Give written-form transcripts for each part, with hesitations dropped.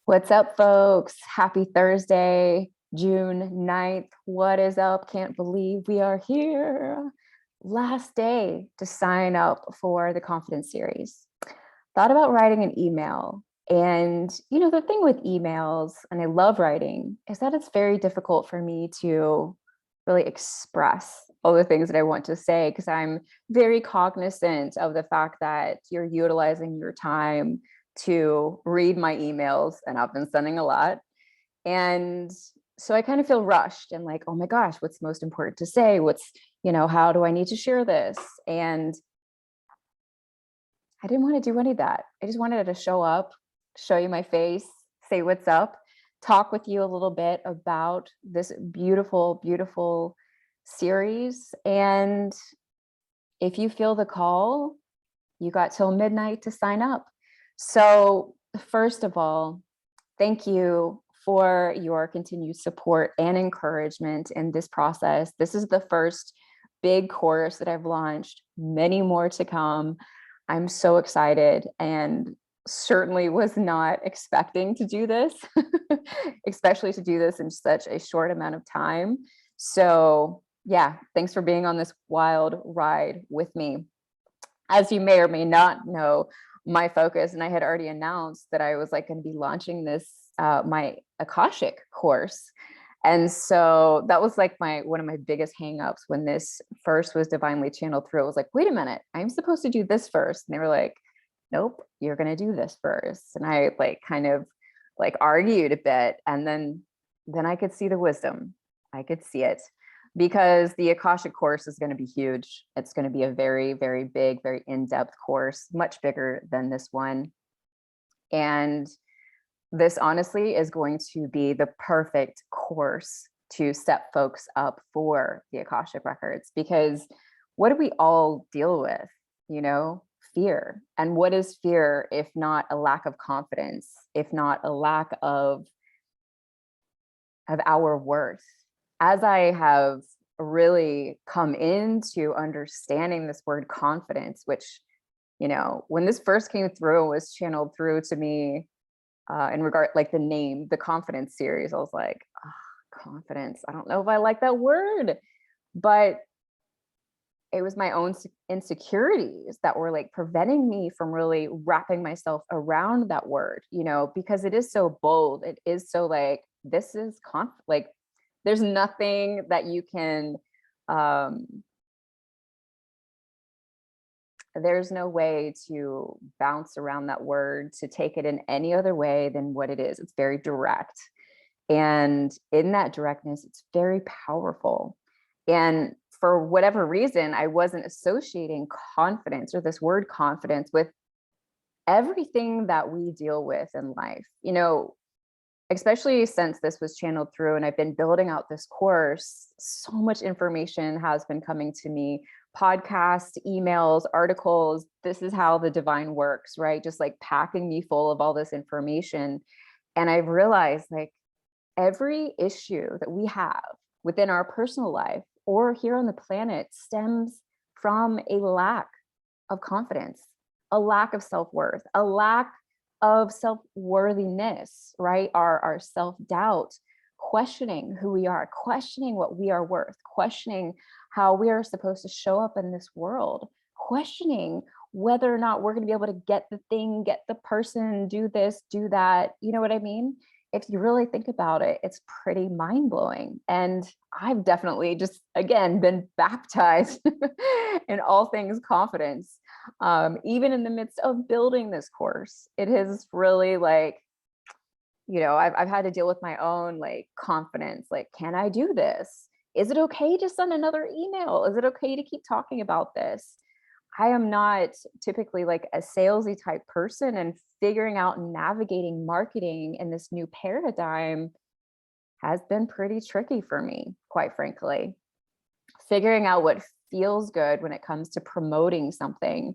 What's up, folks? Happy Thursday, June 9th. What is up? Can't believe we are here. Last day to sign up for the Confidence Series. Thought about writing an email. And, the thing with emails, and I love writing, is that it's very difficult for me to really express all the things that I want to say because I'm very cognizant of the fact that you're utilizing your time to read my emails, and I've been sending a lot. And so I kind of feel rushed and like, oh my gosh, what's most important to say? How do I need to share this? And I didn't want to do any of that. I just wanted to show up, show you my face, say what's up, talk with you a little bit about this beautiful, beautiful series. And if you feel the call, you got till midnight to sign up. So, first of all, thank you for your continued support and encouragement in this process. This is the first big course that I've launched, many more to come. I'm so excited and certainly was not expecting to do this, especially to do this in such a short amount of time. So, yeah, thanks for being on this wild ride with me. As you may or may not know, my focus, and I had already announced that I was like going to be launching this my Akashic course. And so that was like one of my biggest hangups when this first was divinely channeled through. It was like, wait a minute, I'm supposed to do this first. And they were like, nope, you're going to do this first. And I like kind of like argued a bit. And then I could see the wisdom. I could see it because the Akashic course is going to be huge. It's going to be a very, very big, very in-depth course, much bigger than this one. And this honestly is going to be the perfect course to set folks up for the Akashic records, because what do we all deal with? Fear. And what is fear if not a lack of confidence, if not a lack of our worth? As I have really come into understanding this word confidence, which, when this first came through, was channeled through to me in regard, like the name, the Confidence Series, I was like, confidence. I don't know if I like that word, but it was my own insecurities that were like preventing me from really wrapping myself around that word, because it is so bold. It is so like, this is like, there's nothing that you can, there's no way to bounce around that word, to take it in any other way than what it is. It's very direct. And in that directness, it's very powerful. And for whatever reason, I wasn't associating confidence or this word confidence with everything that we deal with in life, especially since this was channeled through and I've been building out this course. So much information has been coming to me, podcasts, emails, articles. This is how the divine works, right? Just like packing me full of all this information. And I've realized like every issue that we have within our personal life or here on the planet stems from a lack of confidence, a lack of self-worth, a lack of self-worthiness, right? Our self-doubt, questioning who we are, questioning what we are worth, questioning how we are supposed to show up in this world, questioning whether or not we're going to be able to get the thing, get the person, do this, do that. You know what I mean? If you really think about it, it's pretty mind-blowing. And I've definitely just, again, been baptized in all things confidence. Even in the midst of building this course, it has really like, I've had to deal with my own like confidence. Like, can I do this? Is it okay to send another email? Is it okay to keep talking about this? I am not typically like a salesy type person, and figuring out and navigating marketing in this new paradigm has been pretty tricky for me, quite frankly. Figuring out what feels good when it comes to promoting something.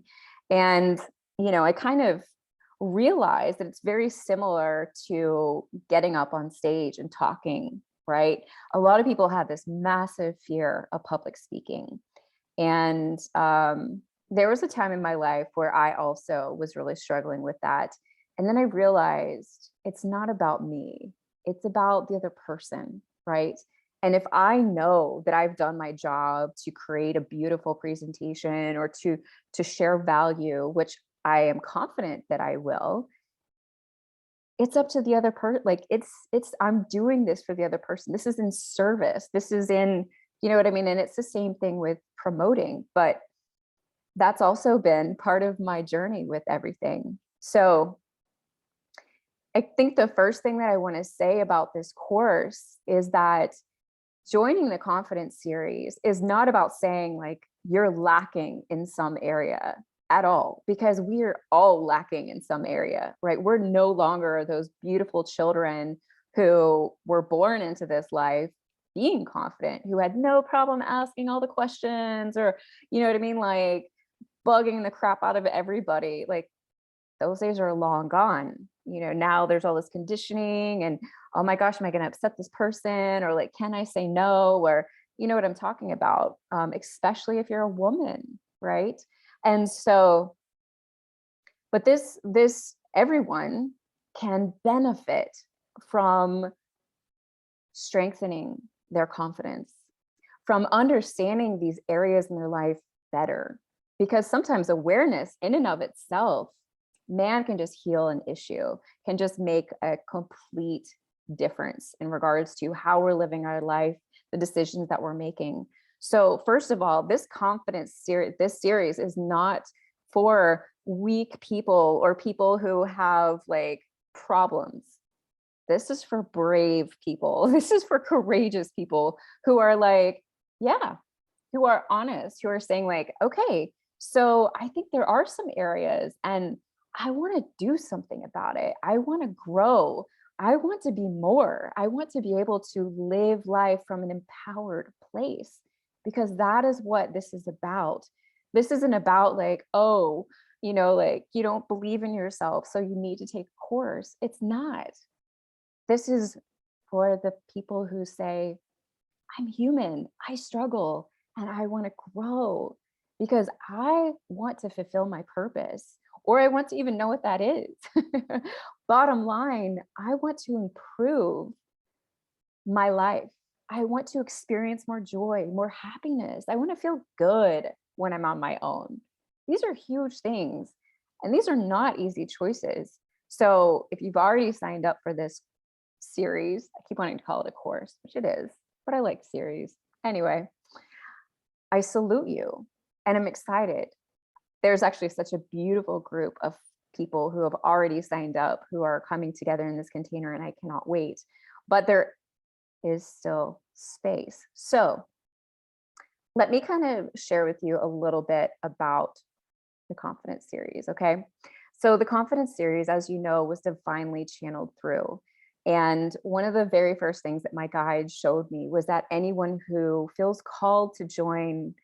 And, I kind of realized that it's very similar to getting up on stage and talking, right? A lot of people have this massive fear of public speaking. And there was a time in my life where I also was really struggling with that. And then I realized it's not about me. It's about the other person, right? And if I know that I've done my job to create a beautiful presentation or to share value, which I am confident that I will, it's up to the other person. Like it's I'm doing this for the other person. This is in service. This is in, you know what I mean? And it's the same thing with promoting, but that's also been part of my journey with everything. So I think the first thing that I want to say about this course is that joining the confidence series is not about saying like you're lacking in some area at all, because we're all lacking in some area, right? We're no longer those beautiful children who were born into this life being confident, who had no problem asking all the questions, or, you know what I mean? Like bugging the crap out of everybody. Like those days are long gone. You know, now there's all this conditioning and, oh my gosh, am I going to upset this person? Or like, can I say no? Or, you know what I'm talking about, especially if you're a woman, right? And so, but this, everyone can benefit from strengthening their confidence, from understanding these areas in their life better. Because sometimes awareness in and of itself, man, can just heal an issue, can just make a complete difference in regards to how we're living our life, the decisions that we're making. So first of all, this confidence series, this series is not for weak people or people who have like problems. This is for brave people. This is for courageous people who are like, yeah, who are honest, who are saying like, okay, so I think there are some areas and I want to do something about it. I want to grow. I want to be more. I want to be able to live life from an empowered place, because that is what this is about. This isn't about like, oh, you know, like you don't believe in yourself, so you need to take a course. It's not. This is for the people who say, I'm human, I struggle, and I want to grow because I want to fulfill my purpose, or I want to even know what that is. Bottom line, I want to improve my life. I want to experience more joy, more happiness. I want to feel good when I'm on my own. These are huge things, and these are not easy choices. So if you've already signed up for this series, I keep wanting to call it a course, which it is, but I like series. Anyway, I salute you and I'm excited. There's actually such a beautiful group of people who have already signed up, who are coming together in this container, and I cannot wait. But there is still space. So let me kind of share with you a little bit about the confidence series. Okay. So the confidence series, as you know, was divinely channeled through. And one of the very first things that my guide showed me was that anyone who feels called to join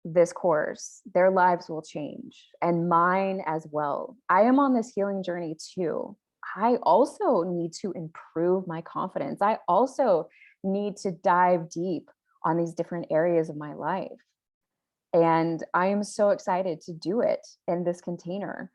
this course, their lives will change, and mine as well. I am on this healing journey too. I also need to improve my confidence. I also need to dive deep on these different areas of my life. And I am so excited to do it in this container.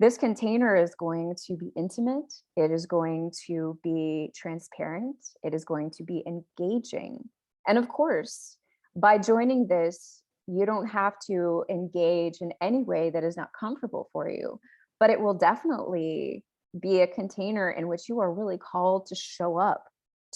This container is going to be intimate. It is going to be transparent. It is going to be engaging. And of course, by joining this, you don't have to engage in any way that is not comfortable for you, but it will definitely be a container in which you are really called to show up,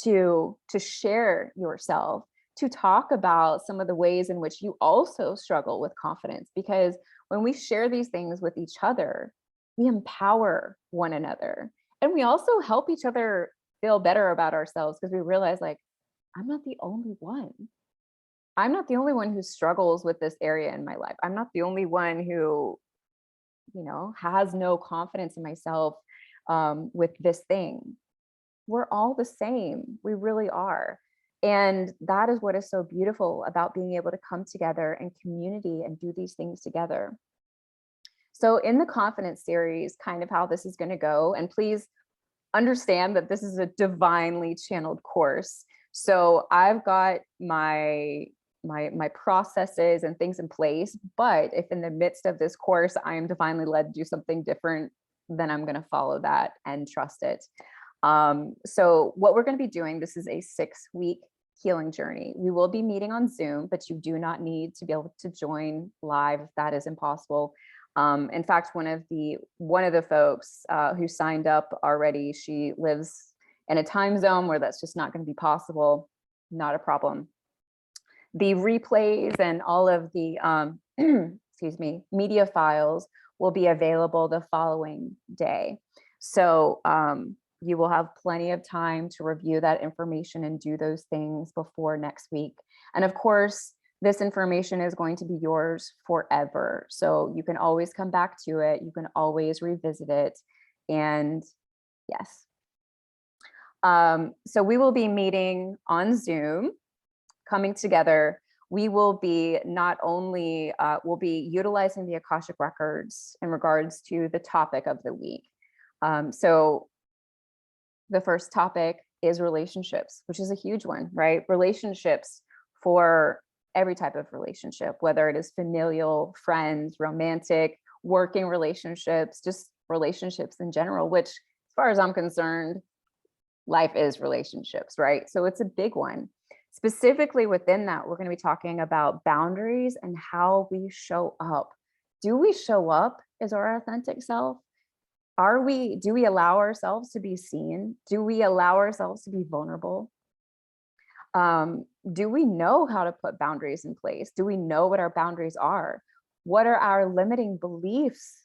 to share yourself, to talk about some of the ways in which you also struggle with confidence. Because when we share these things with each other, we empower one another, and we also help each other feel better about ourselves, because we realize like, I'm not the only one. I'm not the only one who struggles with this area in my life. I'm not the only one who, you know, has no confidence in myself with this thing. We're all the same. We really are. And that is what is so beautiful about being able to come together in community and do these things together. So in the confidence series, kind of how this is going to go, and please understand that this is a divinely channeled course. So I've got my processes and things in place, but if in the midst of this course I am divinely led to do something different, then I'm going to follow that and trust it. So what we're going to be doing, this is a 6-week healing journey. We will be meeting on Zoom, but you do not need to be able to join live if that is impossible. In fact, one of the folks who signed up already, she lives in a time zone where that's just not going to be possible. Not a problem. The replays and all of the excuse me, media files will be available the following day. So you will have plenty of time to review that information and do those things before next week. And of course, this information is going to be yours forever. So you can always come back to it. You can always revisit it. And yes. So we will be meeting on Zoom, coming together. We will be not only, we'll be utilizing the Akashic Records in regards to the topic of the week. So the first topic is relationships, which is a huge one, right? Relationships for every type of relationship, whether it is familial, friends, romantic, working relationships, just relationships in general, which as far as I'm concerned, life is relationships, right? So it's a big one. Specifically within that, we're going to be talking about boundaries and how we show up. Do we show up as our authentic self? Do we allow ourselves to be seen? Do we allow ourselves to be vulnerable? Do we know how to put boundaries in place? Do we know what our boundaries are? What are our limiting beliefs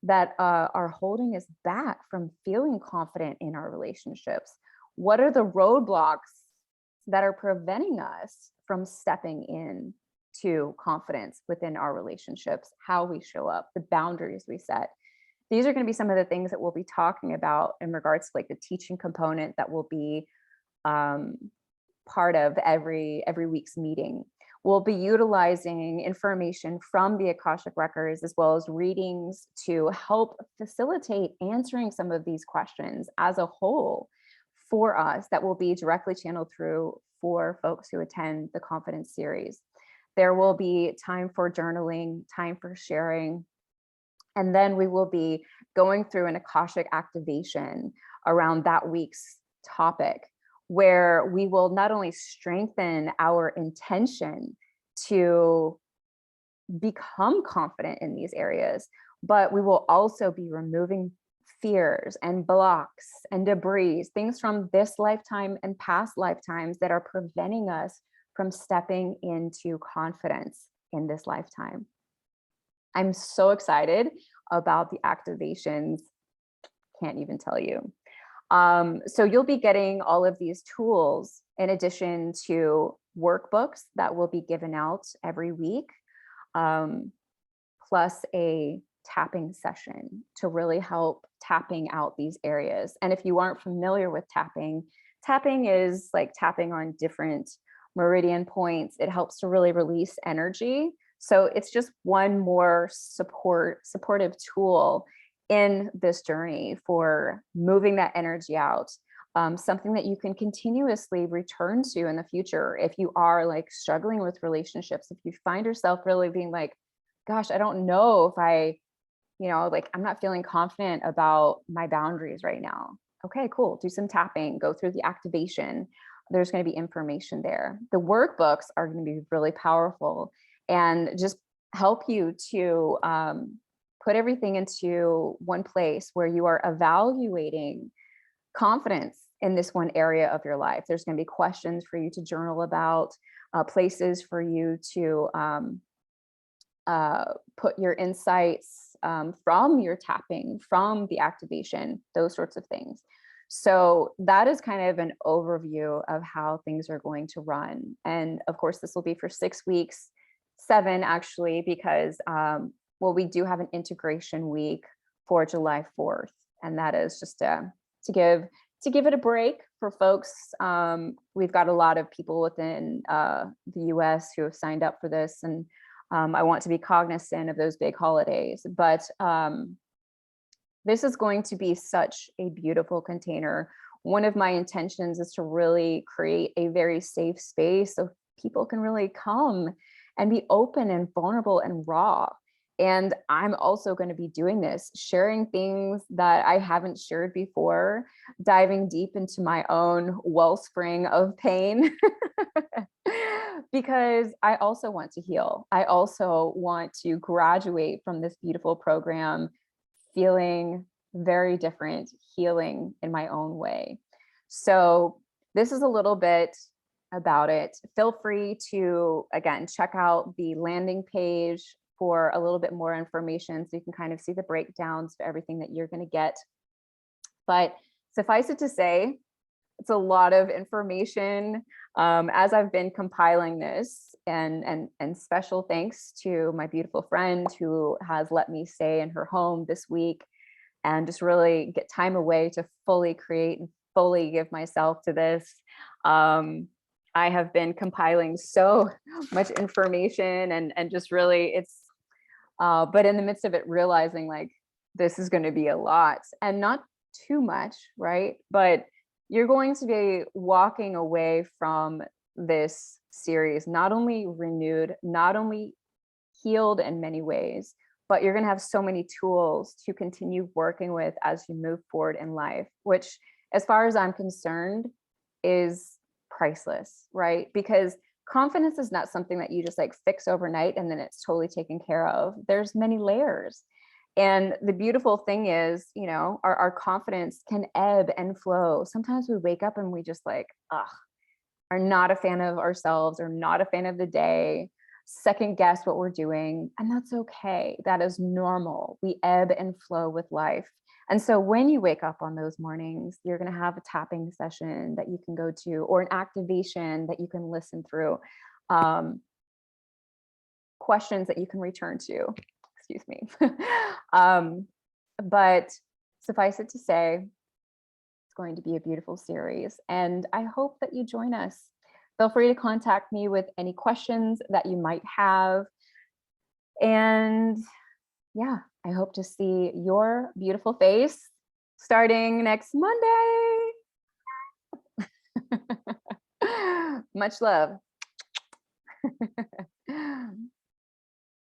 that are holding us back from feeling confident in our relationships? What are the roadblocks that are preventing us from stepping in to confidence within our relationships, how we show up, the boundaries we set? These are going to be some of the things that we'll be talking about in regards to like the teaching component that will be part of every week's meeting. We'll be utilizing information from the Akashic Records as well as readings to help facilitate answering some of these questions as a whole for us that will be directly channeled through for folks who attend the Confidence series. There will be time for journaling, time for sharing, and then we will be going through an Akashic activation around that week's topic, where we will not only strengthen our intention to become confident in these areas, but we will also be removing fears and blocks and debris, things from this lifetime and past lifetimes that are preventing us from stepping into confidence in this lifetime. I'm so excited about the activations. Can't even tell you. So you'll be getting all of these tools in addition to workbooks that will be given out every week, plus a tapping session to really help tapping out these areas. And if you aren't familiar with tapping, tapping is like tapping on different meridian points. It helps to really release energy. So it's just one more supportive tool in this journey for moving that energy out. Something that you can continuously return to in the future if you are like struggling with relationships, if you find yourself really being like, gosh, I don't know if like I'm not feeling confident about my boundaries right now. Okay, cool. Do some tapping, go through the activation. There's going to be information there. The workbooks are going to be really powerful and just help you to put everything into one place where you are evaluating confidence in this one area of your life. There's going to be questions for you to journal about, places for you to put your insights from your tapping, from the activation, those sorts of things. So that is kind of an overview of how things are going to run. And of course, this will be for 6 weeks, 7 actually, because we do have an integration week for July 4th. And that is just to give it a break for folks. We've got a lot of people within the US who have signed up for this, and I want to be cognizant of those big holidays. But this is going to be such a beautiful container. One of my intentions is to really create a very safe space so people can really come and be open and vulnerable and raw. And I'm also going to be doing this, sharing things that I haven't shared before, diving deep into my own wellspring of pain. Because I also want to heal. I also want to graduate from this beautiful program feeling very different, healing in my own way. So, this is a little bit about it. Feel free to, again, check out the landing page for a little bit more information so you can kind of see the breakdowns for everything that you're going to get. But suffice it to say, it's a lot of information as I've been compiling this, and special thanks to my beautiful friend who has let me stay in her home this week and just really get time away to fully create and fully give myself to this. I have been compiling so much information, and just really it's but in the midst of it, realizing like this is going to be a lot and not too much, right? But you're going to be walking away from this series not only renewed, not only healed in many ways, but you're going to have so many tools to continue working with as you move forward in life, which, as far as I'm concerned, is priceless, right? Because confidence is not something that you just like fix overnight and then it's totally taken care of. There's many layers. And the beautiful thing is, our confidence can ebb and flow. Sometimes we wake up and we just like, are not a fan of ourselves or not a fan of the day, second guess what we're doing. And that's okay. That is normal. We ebb and flow with life. And so when you wake up on those mornings, you're going to have a tapping session that you can go to, or an activation that you can listen through, questions that you can return to. Excuse me. But suffice it to say, it's going to be a beautiful series. And I hope that you join us. Feel free to contact me with any questions that you might have. And yeah, I hope to see your beautiful face starting next Monday. Much love.